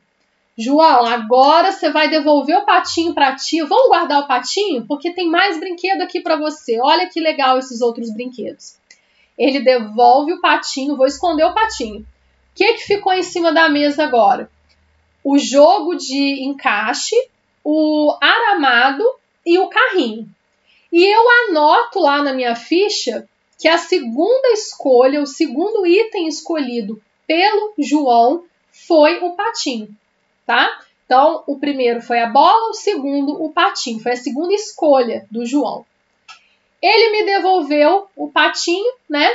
João, agora você vai devolver o patinho para a tia. Vamos guardar o patinho? Porque tem mais brinquedo aqui para você. Olha que legal esses outros brinquedos. Ele devolve o patinho. Vou esconder o patinho. O que ficou em cima da mesa agora? O jogo de encaixe, o aramado e o carrinho. E eu anoto lá na minha ficha que a segunda escolha, o segundo item escolhido pelo João foi o patinho. Tá? Então, o primeiro foi a bola, o segundo o patinho. Foi a segunda escolha do João. Ele me devolveu o patinho, né?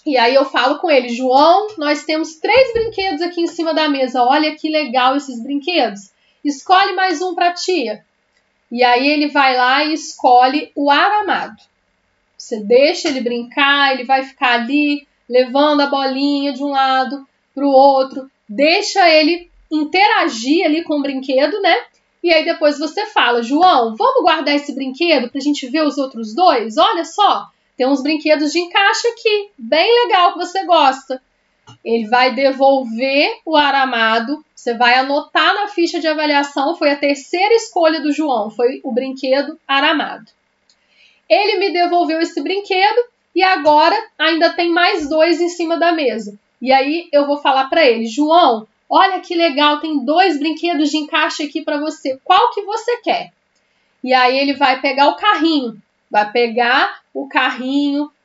E aí eu falo com ele, João, nós temos 3 brinquedos aqui em cima da mesa. Olha que legal esses brinquedos. Escolhe mais um para a tia. E aí ele vai lá e escolhe o aramado. Você deixa ele brincar, ele vai ficar ali levando a bolinha de um lado para o outro, deixa ele interagir ali com o brinquedo, né? E aí depois você fala, João, vamos guardar esse brinquedo para a gente ver os outros dois? Olha só, tem uns brinquedos de encaixe aqui, bem legal que você gosta. Ele vai devolver o aramado, você vai anotar na ficha de avaliação, foi a terceira escolha do João, foi o brinquedo aramado. Ele me devolveu esse brinquedo e agora ainda tem mais 2 em cima da mesa. E aí eu vou falar para ele, João, olha que legal, tem 2 brinquedos de encaixe aqui para você, qual que você quer? E aí ele vai pegar o carrinho,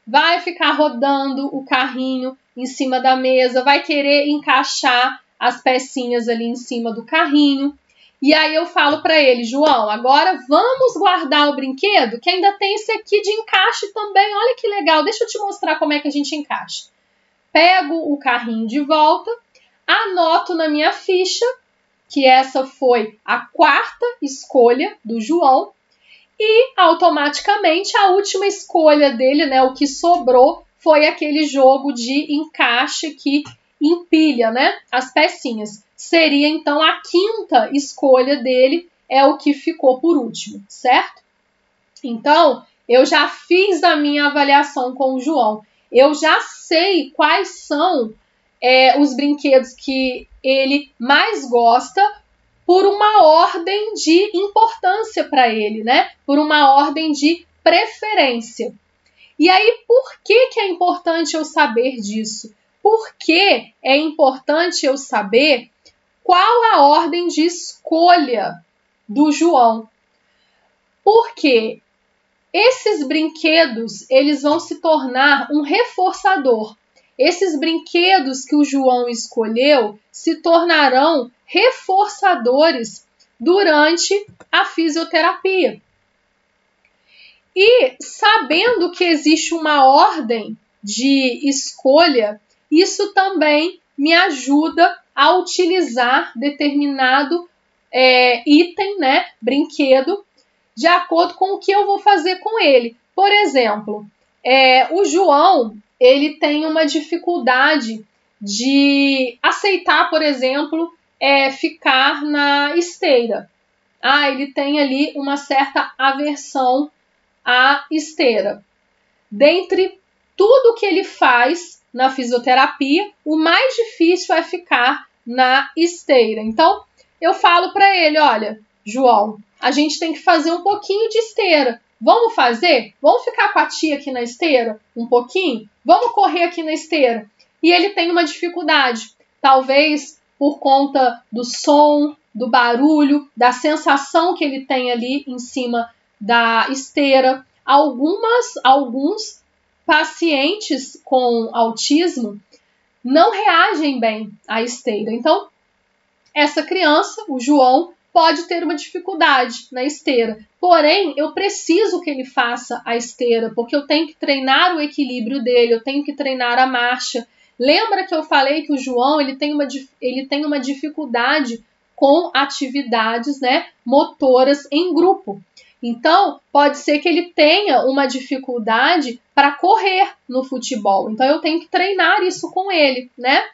vai ficar rodando o carrinho em cima da mesa, vai querer encaixar as pecinhas ali em cima do carrinho. E aí eu falo para ele, João, agora vamos guardar o brinquedo, que ainda tem esse aqui de encaixe também, olha que legal, deixa eu te mostrar como é que a gente encaixa. Pego o carrinho de volta, anoto na minha ficha, que essa foi a 4ª escolha do João, e automaticamente a última escolha dele, né, o que sobrou, foi aquele jogo de encaixe que empilha, né, as pecinhas. Seria então a 5ª escolha dele, é o que ficou por último, certo? Então, eu já fiz a minha avaliação com o João. Eu já sei quais são os brinquedos que ele mais gosta por uma ordem de importância para ele, né? Por uma ordem de preferência. E aí, por que é importante eu saber disso? Por que é importante eu saber qual a ordem de escolha do João? Porque esses brinquedos, eles vão se tornar um reforçador. Esses brinquedos que o João escolheu se tornarão reforçadores durante a fisioterapia. E sabendo que existe uma ordem de escolha, isso também me ajuda a utilizar determinado item, né, brinquedo, de acordo com o que eu vou fazer com ele. Por exemplo, o João, ele tem uma dificuldade de aceitar, por exemplo, ficar na esteira. Ele tem ali uma certa aversão à esteira. Dentre tudo que ele faz na fisioterapia, o mais difícil é ficar na esteira. Então, eu falo para ele, olha, João, a gente tem que fazer um pouquinho de esteira. Vamos fazer? Vamos ficar com a tia aqui na esteira um pouquinho? Vamos correr aqui na esteira? E ele tem uma dificuldade, talvez por conta do som, do barulho, da sensação que ele tem ali em cima da esteira. Alguns pacientes com autismo não reagem bem à esteira. Então, essa criança, o João, pode ter uma dificuldade na esteira. Porém, eu preciso que ele faça a esteira, porque eu tenho que treinar o equilíbrio dele, eu tenho que treinar a marcha. Lembra que eu falei que o João ele tem uma dificuldade com atividades, né, motoras em grupo. Então, pode ser que ele tenha uma dificuldade para correr no futebol. Então, eu tenho que treinar isso com ele, né?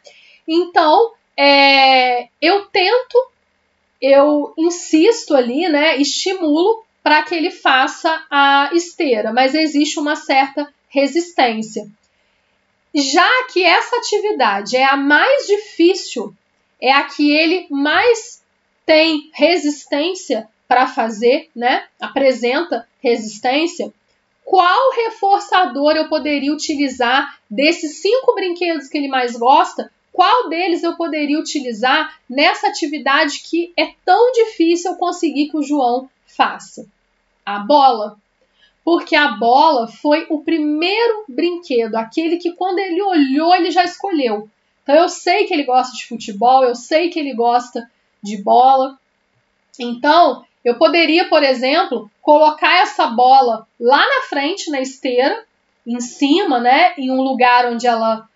Então, eu insisto ali, né? Estimulo para que ele faça a esteira, mas existe uma certa resistência. Já que essa atividade é a mais difícil, é a que ele mais tem resistência para fazer, né? Apresenta resistência. Qual reforçador eu poderia utilizar desses 5 brinquedos que ele mais gosta? Qual deles eu poderia utilizar nessa atividade que é tão difícil eu conseguir que o João faça? A bola. Porque a bola foi o primeiro brinquedo, aquele que quando ele olhou, ele já escolheu. Então eu sei que ele gosta de futebol, eu sei que ele gosta de bola. Então, eu poderia, por exemplo, colocar essa bola lá na frente, na esteira, em cima, né, em um lugar onde ela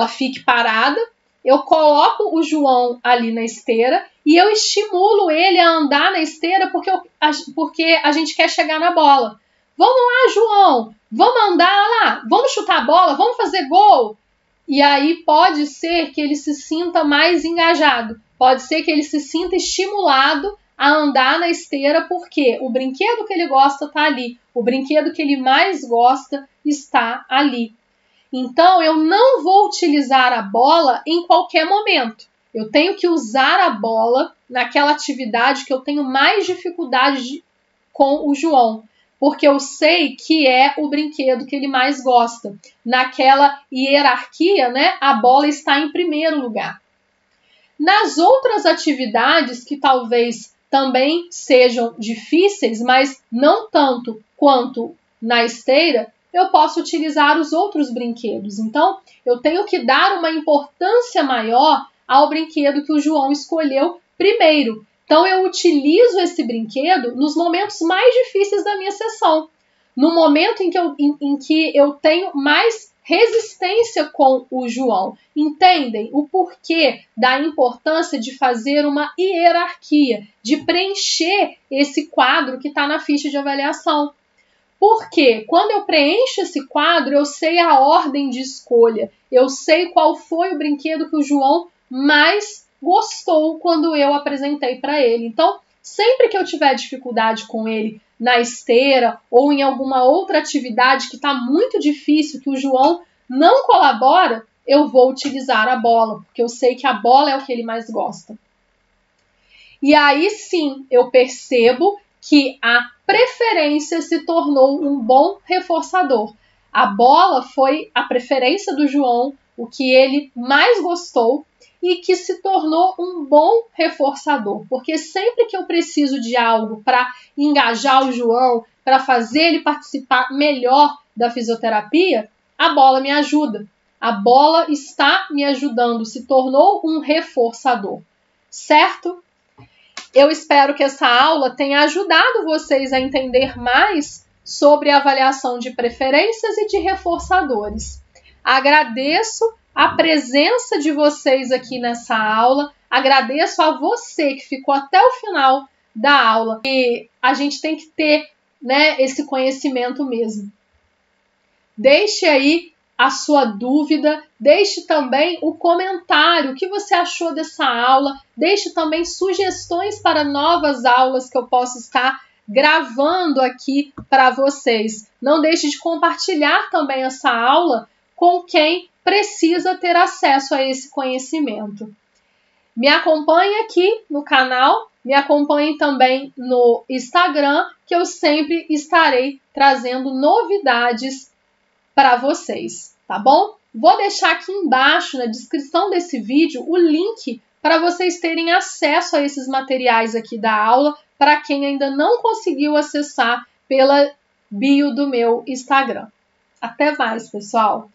fique parada. Eu coloco o João ali na esteira e eu estimulo ele a andar na esteira porque porque a gente quer chegar na bola. Vamos lá, João, vamos andar lá, vamos chutar a bola, vamos fazer gol. E aí pode ser que ele se sinta mais engajado, pode ser que ele se sinta estimulado a andar na esteira, porque o brinquedo que ele gosta está ali, o brinquedo que ele mais gosta está ali. Então, eu não vou utilizar a bola em qualquer momento. Eu tenho que usar a bola naquela atividade que eu tenho mais dificuldade com o João, porque eu sei que é o brinquedo que ele mais gosta. Naquela hierarquia, né, a bola está em primeiro lugar. Nas outras atividades que talvez também sejam difíceis, mas não tanto quanto na esteira, eu posso utilizar os outros brinquedos. Então, eu tenho que dar uma importância maior ao brinquedo que o João escolheu primeiro. Então, eu utilizo esse brinquedo nos momentos mais difíceis da minha sessão. No momento em que eu tenho mais resistência com o João. Entendem o porquê da importância de fazer uma hierarquia, de preencher esse quadro que está na ficha de avaliação. Porque quando eu preencho esse quadro, eu sei a ordem de escolha, eu sei qual foi o brinquedo que o João mais gostou quando eu apresentei para ele. Então, sempre que eu tiver dificuldade com ele na esteira ou em alguma outra atividade que está muito difícil, que o João não colabora, eu vou utilizar a bola, porque eu sei que a bola é o que ele mais gosta. E aí sim, eu percebo que a preferência se tornou um bom reforçador. A bola foi a preferência do João, o que ele mais gostou, e que se tornou um bom reforçador, porque sempre que eu preciso de algo para engajar o João, para fazer ele participar melhor da fisioterapia, a bola me ajuda. A bola está me ajudando, se tornou um reforçador, certo? Eu espero que essa aula tenha ajudado vocês a entender mais sobre a avaliação de preferências e de reforçadores. Agradeço a presença de vocês aqui nessa aula, agradeço a você que ficou até o final da aula. E a gente tem que ter, né, esse conhecimento mesmo. Deixe aí a sua dúvida, deixe também o comentário, o que você achou dessa aula, deixe também sugestões para novas aulas que eu posso estar gravando aqui para vocês. Não deixe de compartilhar também essa aula com quem precisa ter acesso a esse conhecimento. Me acompanhe aqui no canal, me acompanhe também no Instagram, que eu sempre estarei trazendo novidades para vocês, tá bom? Vou deixar aqui embaixo na descrição desse vídeo o link para vocês terem acesso a esses materiais aqui da aula, para quem ainda não conseguiu acessar pela bio do meu Instagram. Até mais, pessoal!